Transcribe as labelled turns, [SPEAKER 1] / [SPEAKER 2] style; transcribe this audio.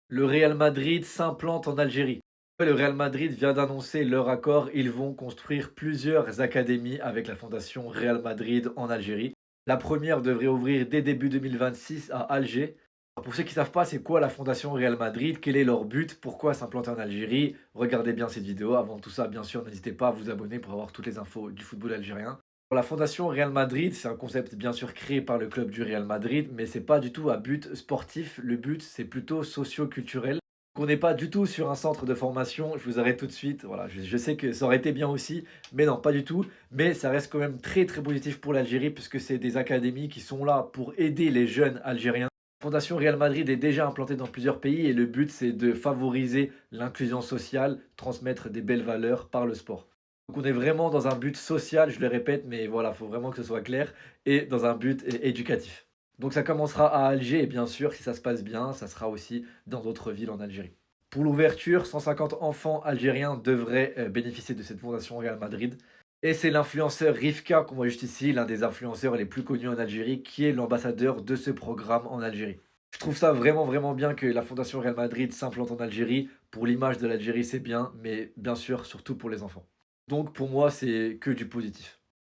[SPEAKER 1] Le Real Madrid s'implante en Algérie. Le Real Madrid vient d'annoncer leur accord. Ils vont construire plusieurs académies avec la fondation Real Madrid en Algérie. La première devrait ouvrir dès début 2026 à Alger. Alors, pour ceux qui ne savent pas, c'est quoi la fondation Real Madrid? Quel est leur but? Pourquoi s'implanter en Algérie? Regardez bien cette vidéo. Avant tout ça, bien sûr, n'hésitez pas à vous abonner pour avoir toutes les infos du football algérien. La fondation Real Madrid, c'est un concept bien sûr créé par le club du Real Madrid, mais c'est pas du tout à but sportif. Le but, c'est plutôt socio-culturel. On n'est pas du tout sur un centre de formation. Je vous arrête tout de suite. Voilà, je sais que ça aurait été bien aussi, mais non, pas du tout. Mais ça reste quand même très très positif pour l'Algérie, puisque c'est des académies qui sont là pour aider les jeunes Algériens. La Fondation Real Madrid est déjà implantée dans plusieurs pays et le but, c'est de favoriser l'inclusion sociale, transmettre des belles valeurs par le sport. Donc on est vraiment dans un but social, je le répète, mais voilà, il faut vraiment que ce soit clair, et dans un but éducatif. Donc ça commencera à Alger et bien sûr, si ça se passe bien, ça sera aussi dans d'autres villes en Algérie. Pour l'ouverture, 150 enfants algériens devraient bénéficier de cette fondation Real Madrid. Et c'est l'influenceur Rivka, qu'on voit juste ici, l'un des influenceurs les plus connus en Algérie, qui est l'ambassadeur de ce programme en Algérie. Je trouve ça vraiment, vraiment bien que la fondation Real Madrid s'implante en Algérie. Pour l'image de l'Algérie, c'est bien, mais bien sûr, surtout pour les enfants. Donc pour moi, c'est que du positif.